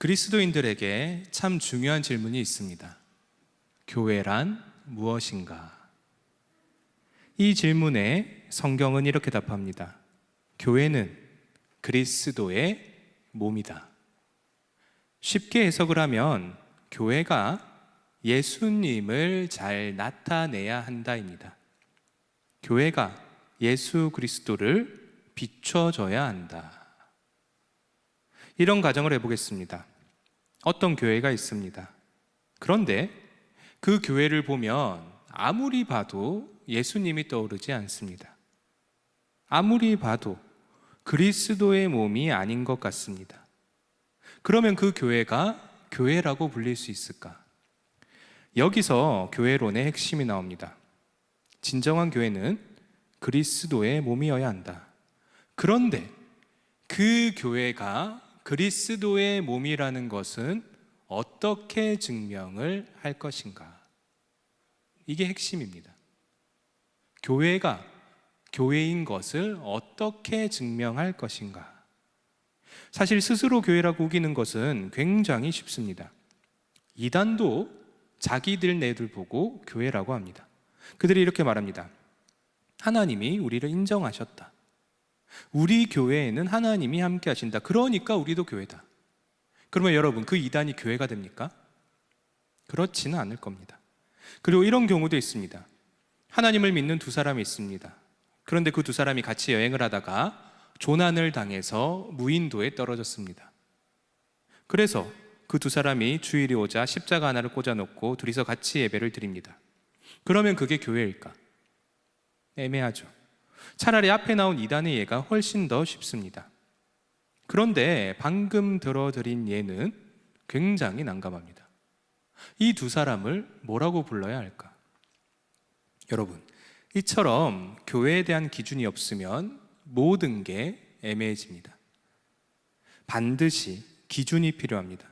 그리스도인들에게 참 중요한 질문이 있습니다. 교회란 무엇인가? 이 질문에 성경은 이렇게 답합니다. 교회는 그리스도의 몸이다. 쉽게 해석을 하면 교회가 예수님을 잘 나타내야 한다입니다. 교회가 예수 그리스도를 비춰줘야 한다. 이런 가정을 해보겠습니다. 어떤 교회가 있습니다. 그런데 그 교회를 보면 아무리 봐도 예수님이 떠오르지 않습니다. 아무리 봐도 그리스도의 몸이 아닌 것 같습니다. 그러면 그 교회가 교회라고 불릴 수 있을까? 여기서 교회론의 핵심이 나옵니다. 진정한 교회는 그리스도의 몸이어야 한다. 그런데 그 교회가 그리스도의 몸이라는 것은 어떻게 증명을 할 것인가? 이게 핵심입니다. 교회가 교회인 것을 어떻게 증명할 것인가? 사실 스스로 교회라고 우기는 것은 굉장히 쉽습니다. 이단도 자기들 보고 교회라고 합니다. 그들이 이렇게 말합니다. 하나님이 우리를 인정하셨다. 우리 교회에는 하나님이 함께 하신다. 그러니까 우리도 교회다. 그러면 여러분, 그 이단이 교회가 됩니까? 그렇지는 않을 겁니다. 그리고 이런 경우도 있습니다. 하나님을 믿는 두 사람이 있습니다. 그런데 그 두 사람이 같이 여행을 하다가 조난을 당해서 무인도에 떨어졌습니다. 그래서 그 두 사람이 주일이 오자 십자가 하나를 꽂아놓고 둘이서 같이 예배를 드립니다. 그러면 그게 교회일까? 애매하죠. 차라리 앞에 나온 이단의 예가 훨씬 더 쉽습니다. 그런데 방금 들어드린 예는 굉장히 난감합니다. 이 두 사람을 뭐라고 불러야 할까? 여러분, 이처럼 교회에 대한 기준이 없으면 모든 게 애매해집니다. 반드시 기준이 필요합니다.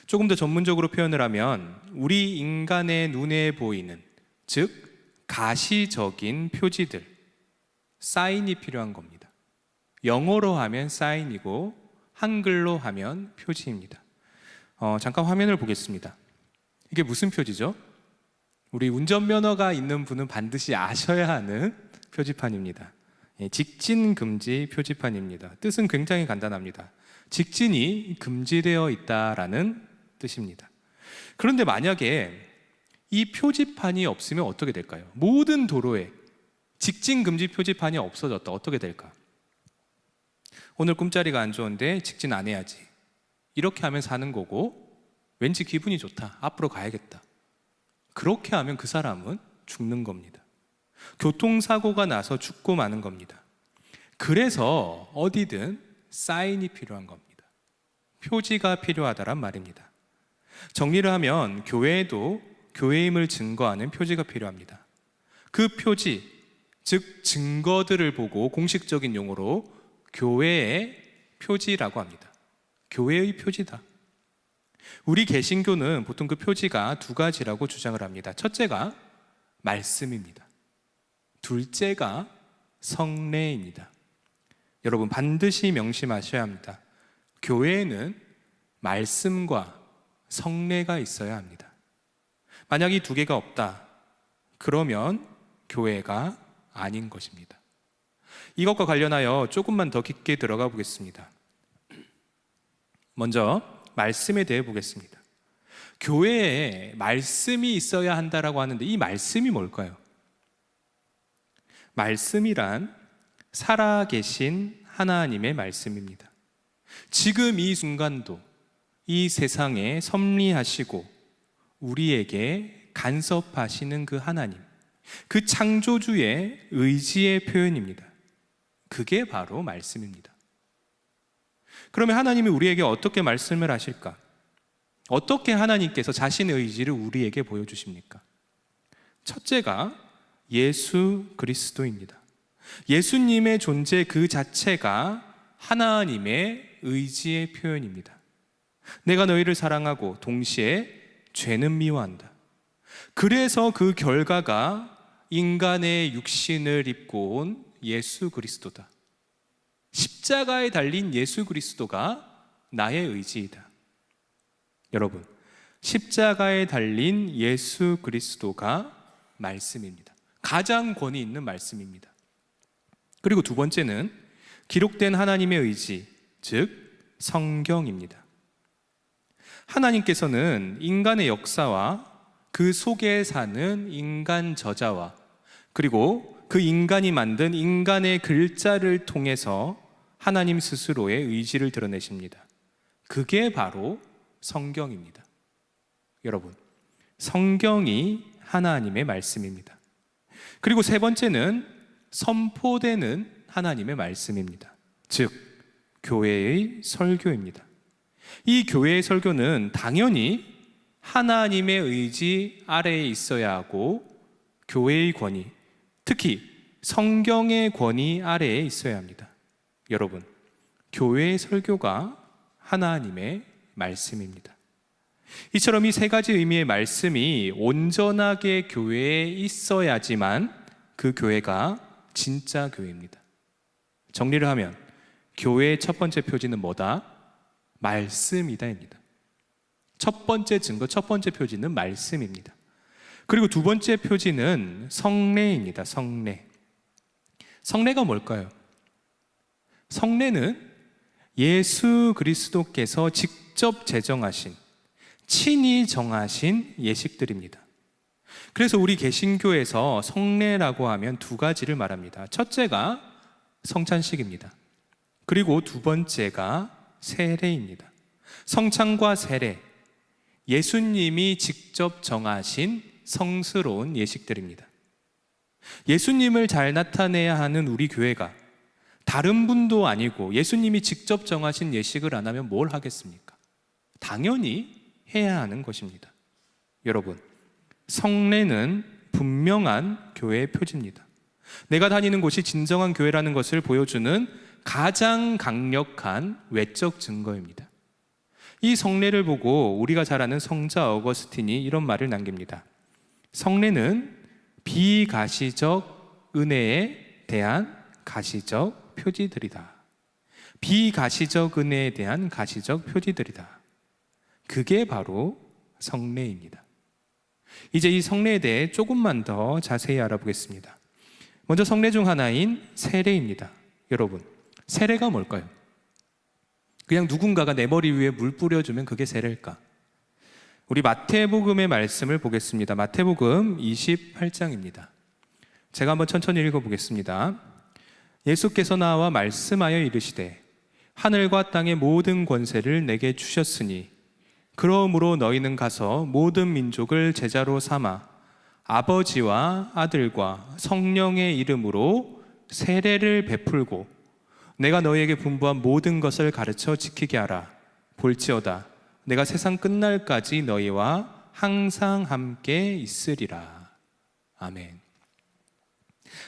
조금 더 전문적으로 표현을 하면 우리 인간의 눈에 보이는, 즉 가시적인 표지들, 사인이 필요한 겁니다. 영어로 하면 사인이고 한글로 하면 표지입니다. 잠깐 화면을 보겠습니다. 이게 무슨 표지죠? 우리 운전면허가 있는 분은 반드시 아셔야 하는 표지판입니다. 직진금지 표지판입니다. 뜻은 굉장히 간단합니다. 직진이 금지되어 있다라는 뜻입니다. 그런데 만약에 이 표지판이 없으면 어떻게 될까요? 모든 도로에 직진금지 표지판이 없어졌다. 어떻게 될까? 오늘 꿈자리가 안 좋은데 직진 안 해야지. 이렇게 하면 사는 거고, 왠지 기분이 좋다. 앞으로 가야겠다. 그렇게 하면 그 사람은 죽는 겁니다. 교통사고가 나서 죽고 마는 겁니다. 그래서 어디든 사인이 필요한 겁니다. 표지가 필요하다란 말입니다. 정리를 하면 교회에도 교회임을 증거하는 표지가 필요합니다. 그 표지, 즉 증거들을 보고 공식적인 용어로 교회의 표지라고 합니다. 교회의 표지다. 우리 개신교는 보통 그 표지가 두 가지라고 주장을 합니다. 첫째가 말씀입니다. 둘째가 성례입니다. 여러분, 반드시 명심하셔야 합니다. 교회에는 말씀과 성례가 있어야 합니다. 만약 이 두 개가 없다, 그러면 교회가 아닌 것입니다. 이것과 관련하여 조금만 더 깊게 들어가 보겠습니다. 먼저 말씀에 대해 보겠습니다. 교회에 말씀이 있어야 한다라고 하는데 이 말씀이 뭘까요? 말씀이란 살아계신 하나님의 말씀입니다. 지금 이 순간도 이 세상에 섭리하시고 우리에게 간섭하시는 그 하나님, 그 창조주의 의지의 표현입니다. 그게 바로 말씀입니다. 그러면 하나님이 우리에게 어떻게 말씀을 하실까? 어떻게 하나님께서 자신의 의지를 우리에게 보여주십니까? 첫째가 예수 그리스도입니다. 예수님의 존재 그 자체가 하나님의 의지의 표현입니다. 내가 너희를 사랑하고 동시에 죄는 미워한다. 그래서 그 결과가 인간의 육신을 입고 온 예수 그리스도다. 십자가에 달린 예수 그리스도가 나의 의지이다. 여러분, 십자가에 달린 예수 그리스도가 말씀입니다. 가장 권위 있는 말씀입니다. 그리고 두 번째는 기록된 하나님의 의지, 즉 성경입니다. 하나님께서는 인간의 역사와 그 속에 사는 인간 저자와 그리고 그 인간이 만든 인간의 글자를 통해서 하나님 스스로의 의지를 드러내십니다. 그게 바로 성경입니다. 여러분, 성경이 하나님의 말씀입니다. 그리고 세 번째는 선포되는 하나님의 말씀입니다. 즉, 교회의 설교입니다. 이 교회의 설교는 당연히 하나님의 의지 아래에 있어야 하고 교회의 권위, 특히 성경의 권위 아래에 있어야 합니다. 여러분, 교회의 설교가 하나님의 말씀입니다. 이처럼 이 세 가지 의미의 말씀이 온전하게 교회에 있어야지만 그 교회가 진짜 교회입니다. 정리를 하면 교회의 첫 번째 표지는 뭐다? 말씀이다입니다. 첫 번째 증거, 첫 번째 표지는 말씀입니다. 그리고 두 번째 표지는 성례입니다. 성례. 성례가 뭘까요? 성례는 예수 그리스도께서 직접 제정하신, 친히 정하신 예식들입니다. 그래서 우리 개신교에서 성례라고 하면 두 가지를 말합니다. 첫째가 성찬식입니다. 그리고 두 번째가 세례입니다. 성찬과 세례, 예수님이 직접 정하신 성스러운 예식들입니다. 예수님을 잘 나타내야 하는 우리 교회가 다른 분도 아니고 예수님이 직접 정하신 예식을 안 하면 뭘 하겠습니까? 당연히 해야 하는 것입니다. 여러분, 성례는 분명한 교회의 표지입니다. 내가 다니는 곳이 진정한 교회라는 것을 보여주는 가장 강력한 외적 증거입니다. 이 성례를 보고 우리가 잘 아는 성자 어거스틴이 이런 말을 남깁니다. 성례는 비가시적 은혜에 대한 가시적 표지들이다. 비가시적 은혜에 대한 가시적 표지들이다. 그게 바로 성례입니다. 이제 이 성례에 대해 조금만 더 자세히 알아보겠습니다. 먼저 성례 중 하나인 세례입니다. 여러분, 세례가 뭘까요? 그냥 누군가가 내 머리 위에 물 뿌려주면 그게 세례일까? 우리 마태복음의 말씀을 보겠습니다. 마태복음 28장입니다. 제가 한번 천천히 읽어보겠습니다. 예수께서 나와 말씀하여 이르시되 하늘과 땅의 모든 권세를 내게 주셨으니 그러므로 너희는 가서 모든 민족을 제자로 삼아 아버지와 아들과 성령의 이름으로 세례를 베풀고 내가 너희에게 분부한 모든 것을 가르쳐 지키게 하라. 볼지어다 내가 세상 끝날까지 너희와 항상 함께 있으리라. 아멘.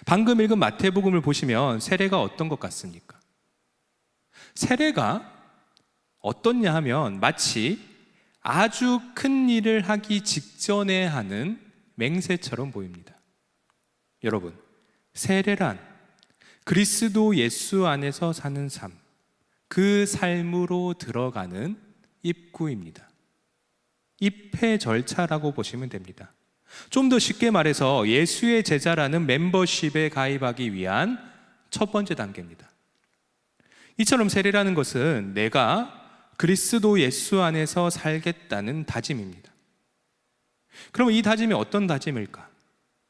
방금 읽은 마태복음을 보시면 세례가 어떤 것 같습니까? 세례가 어떻냐 하면 마치 아주 큰 일을 하기 직전에 하는 맹세처럼 보입니다. 여러분, 세례란 그리스도 예수 안에서 사는 삶, 그 삶으로 들어가는 입구입니다. 입회 절차라고 보시면 됩니다. 좀 더 쉽게 말해서 예수의 제자라는 멤버십에 가입하기 위한 첫 번째 단계입니다. 이처럼 세례라는 것은 내가 그리스도 예수 안에서 살겠다는 다짐입니다. 그럼 이 다짐이 어떤 다짐일까?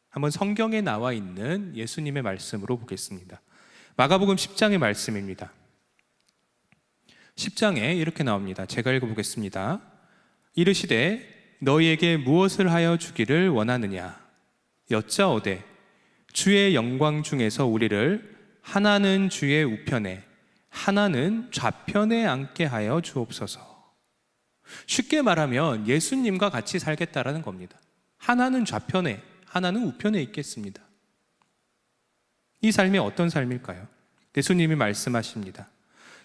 한번 성경에 나와 있는 예수님의 말씀으로 보겠습니다. 마가복음 10장의 말씀입니다. 10장에 이렇게 나옵니다. 제가 읽어보겠습니다. 이르시되 너희에게 무엇을 하여 주기를 원하느냐? 여짜오되 주의 영광 중에서 우리를 하나는 주의 우편에 하나는 좌편에 앉게 하여 주옵소서. 쉽게 말하면 예수님과 같이 살겠다라는 겁니다. 하나는 좌편에, 하나는 우편에 있겠습니다. 이 삶이 어떤 삶일까요? 예수님이 말씀하십니다.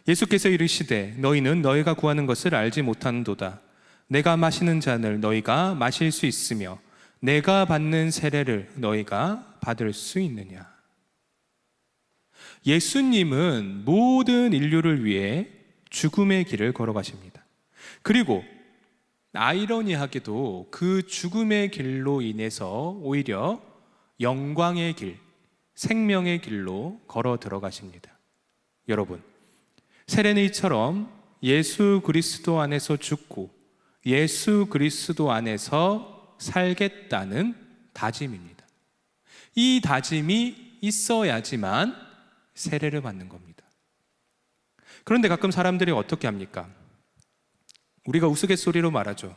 예수께서 이르시되 너희는 너희가 구하는 것을 알지 못하는도다. 내가 마시는 잔을 너희가 마실 수 있으며 내가 받는 세례를 너희가 받을 수 있느냐? 예수님은 모든 인류를 위해 죽음의 길을 걸어가십니다. 그리고 아이러니하게도 그 죽음의 길로 인해서 오히려 영광의 길, 생명의 길로 걸어 들어가십니다. 여러분, 세레네이처럼 예수 그리스도 안에서 죽고 예수 그리스도 안에서 살겠다는 다짐입니다. 이 다짐이 있어야지만 세례를 받는 겁니다. 그런데 가끔 사람들이 어떻게 합니까? 우리가 우스갯소리로 말하죠.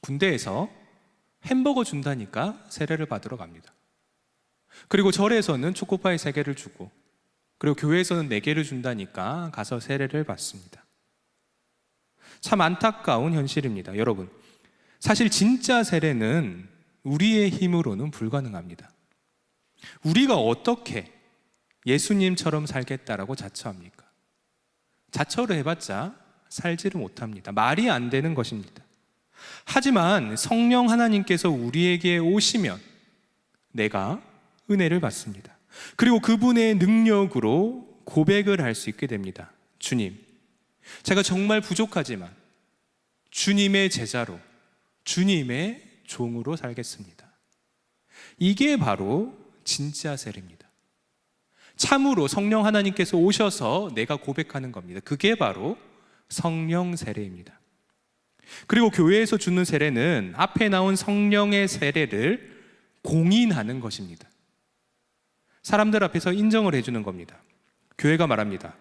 군대에서 햄버거 준다니까 세례를 받으러 갑니다. 그리고 절에서는 초코파이 3개를 주고, 그리고 교회에서는 4개를 준다니까 가서 세례를 받습니다. 참 안타까운 현실입니다. 여러분, 사실 진짜 세례는 우리의 힘으로는 불가능합니다. 우리가 어떻게 예수님처럼 살겠다라고 자처합니까? 자처를 해봤자 살지를 못합니다. 말이 안 되는 것입니다. 하지만 성령 하나님께서 우리에게 오시면 내가 은혜를 받습니다. 그리고 그분의 능력으로 고백을 할 수 있게 됩니다. 주님, 제가 정말 부족하지만 주님의 제자로, 주님의 종으로 살겠습니다. 이게 바로 진짜 세례입니다. 참으로 성령 하나님께서 오셔서 내가 고백하는 겁니다. 그게 바로 성령 세례입니다. 그리고 교회에서 주는 세례는 앞에 나온 성령의 세례를 공인하는 것입니다. 사람들 앞에서 인정을 해주는 겁니다. 교회가 말합니다.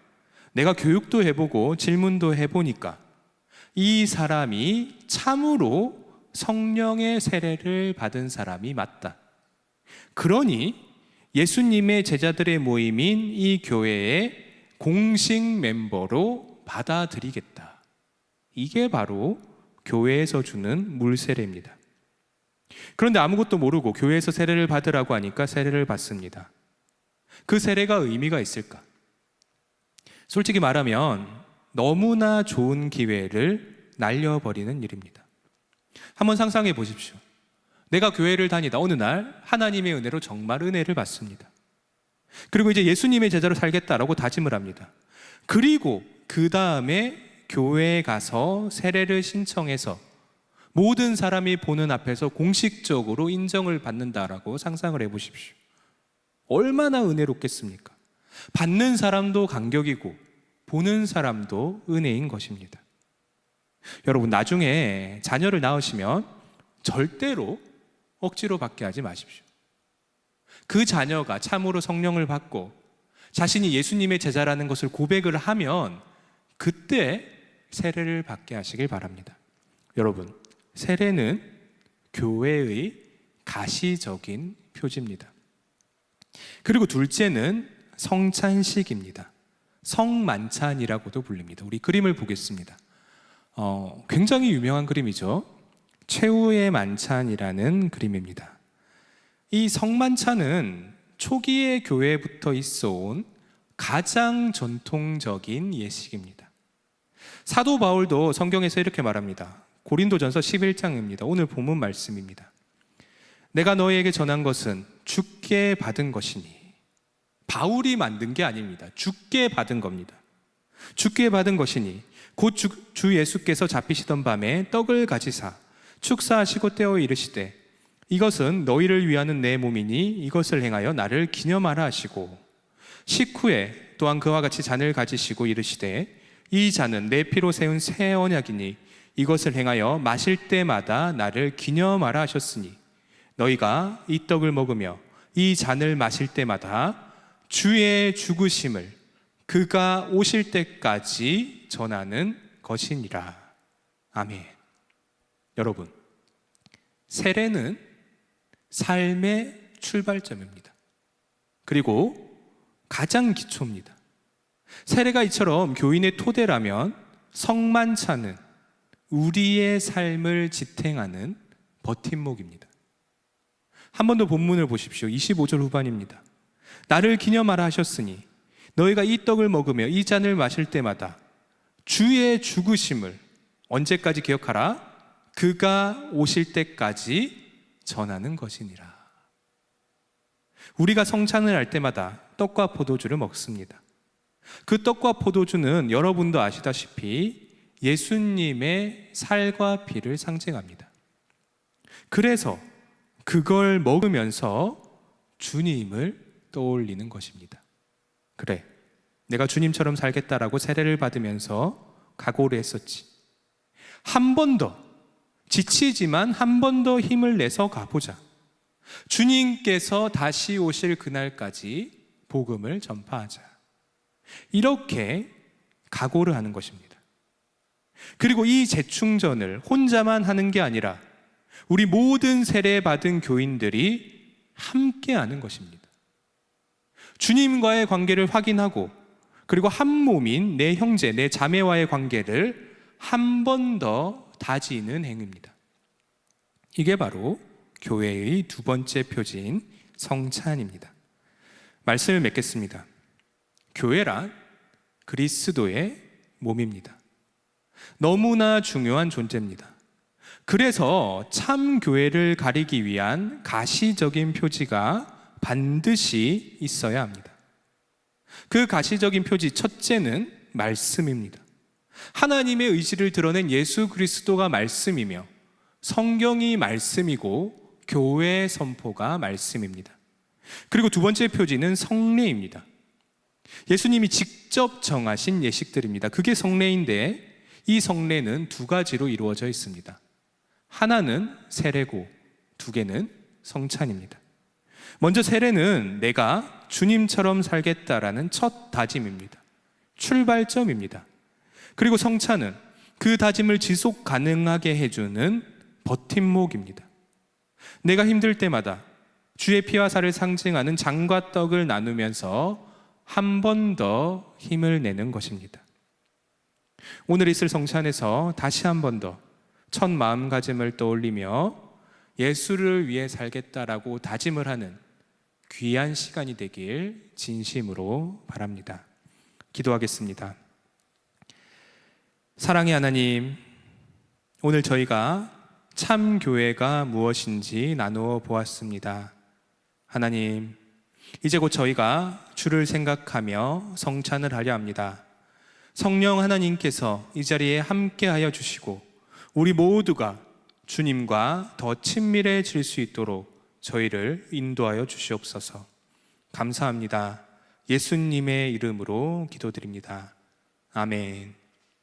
내가 교육도 해보고 질문도 해보니까 이 사람이 참으로 성령의 세례를 받은 사람이 맞다. 그러니 예수님의 제자들의 모임인 이 교회의 공식 멤버로 받아들이겠다. 이게 바로 교회에서 주는 물세례입니다. 그런데 아무것도 모르고 교회에서 세례를 받으라고 하니까 세례를 받습니다. 그 세례가 의미가 있을까? 솔직히 말하면 너무나 좋은 기회를 날려버리는 일입니다. 한번 상상해 보십시오. 내가 교회를 다니다 어느 날 하나님의 은혜로 정말 은혜를 받습니다. 그리고 이제 예수님의 제자로 살겠다라고 다짐을 합니다. 그리고 그 다음에 교회에 가서 세례를 신청해서 모든 사람이 보는 앞에서 공식적으로 인정을 받는다라고 상상을 해보십시오. 얼마나 은혜롭겠습니까? 받는 사람도 감격이고 보는 사람도 은혜인 것입니다. 여러분, 나중에 자녀를 낳으시면 절대로 억지로 받게 하지 마십시오. 그 자녀가 참으로 성령을 받고 자신이 예수님의 제자라는 것을 고백을 하면 그때 세례를 받게 하시길 바랍니다. 여러분, 세례는 교회의 가시적인 표지입니다. 그리고 둘째는 성찬식입니다. 성만찬이라고도 불립니다. 우리 그림을 보겠습니다. 굉장히 유명한 그림이죠. 최후의 만찬이라는 그림입니다. 이 성만찬은 초기의 교회부터 있어온 가장 전통적인 예식입니다. 사도 바울도 성경에서 이렇게 말합니다. 고린도전서 11장입니다. 오늘 본문 말씀입니다. 내가 너희에게 전한 것은 주께 받은 것이니. 바울이 만든 게 아닙니다. 주께 받은 겁니다. 주께 받은 것이니 곧 주 예수께서 잡히시던 밤에 떡을 가지사 축사하시고 떼어 이르시되 이것은 너희를 위하는 내 몸이니 이것을 행하여 나를 기념하라 하시고 식후에 또한 그와 같이 잔을 가지시고 이르시되 이 잔은 내 피로 세운 새 언약이니 이것을 행하여 마실 때마다 나를 기념하라 하셨으니 너희가 이 떡을 먹으며 이 잔을 마실 때마다 주의 죽으심을 그가 오실 때까지 전하는 것이니라. 아멘. 여러분, 세례는 삶의 출발점입니다. 그리고 가장 기초입니다. 세례가 이처럼 교인의 토대라면 성만찬은 우리의 삶을 지탱하는 버팀목입니다. 한 번 더 본문을 보십시오. 25절 후반입니다. 나를 기념하라 하셨으니 너희가 이 떡을 먹으며 이 잔을 마실 때마다 주의 죽으심을 언제까지 기억하라? 그가 오실 때까지 전하는 것이니라. 우리가 성찬을 할 때마다 떡과 포도주를 먹습니다. 그 떡과 포도주는 여러분도 아시다시피 예수님의 살과 피를 상징합니다. 그래서 그걸 먹으면서 주님을 떠올리는 것입니다. 그래, 내가 주님처럼 살겠다라고 세례를 받으면서 각오를 했었지. 한 번 더, 지치지만 한 번 더 힘을 내서 가보자. 주님께서 다시 오실 그날까지 복음을 전파하자. 이렇게 각오를 하는 것입니다. 그리고 이 재충전을 혼자만 하는 게 아니라 우리 모든 세례받은 교인들이 함께 하는 것입니다. 주님과의 관계를 확인하고 그리고 한 몸인 내 형제, 내 자매와의 관계를 한 번 더 다지는 행위입니다. 이게 바로 교회의 두 번째 표지인 성찬입니다. 말씀을 맺겠습니다. 교회란 그리스도의 몸입니다. 너무나 중요한 존재입니다. 그래서 참 교회를 가리기 위한 가시적인 표지가 반드시 있어야 합니다. 그 가시적인 표지 첫째는 말씀입니다. 하나님의 의지를 드러낸 예수 그리스도가 말씀이며 성경이 말씀이고 교회 선포가 말씀입니다. 그리고 두 번째 표지는 성례입니다. 예수님이 직접 정하신 예식들입니다. 그게 성례인데 이 성례는 두 가지로 이루어져 있습니다. 하나는 세례고 두 개는 성찬입니다. 먼저 세례는 내가 주님처럼 살겠다라는 첫 다짐입니다. 출발점입니다. 그리고 성찬은 그 다짐을 지속 가능하게 해주는 버팀목입니다. 내가 힘들 때마다 주의 피와 살을 상징하는 장과 떡을 나누면서 한 번 더 힘을 내는 것입니다. 오늘 있을 성찬에서 다시 한 번 더 첫 마음가짐을 떠올리며 예수를 위해 살겠다라고 다짐을 하는 귀한 시간이 되길 진심으로 바랍니다. 기도하겠습니다. 사랑의 하나님, 오늘 저희가 참 교회가 무엇인지 나누어 보았습니다. 하나님, 이제 곧 저희가 주를 생각하며 성찬을 하려 합니다. 성령 하나님께서 이 자리에 함께하여 주시고 우리 모두가 주님과 더 친밀해질 수 있도록 저희를 인도하여 주시옵소서. 감사합니다. 예수님의 이름으로 기도드립니다. 아멘.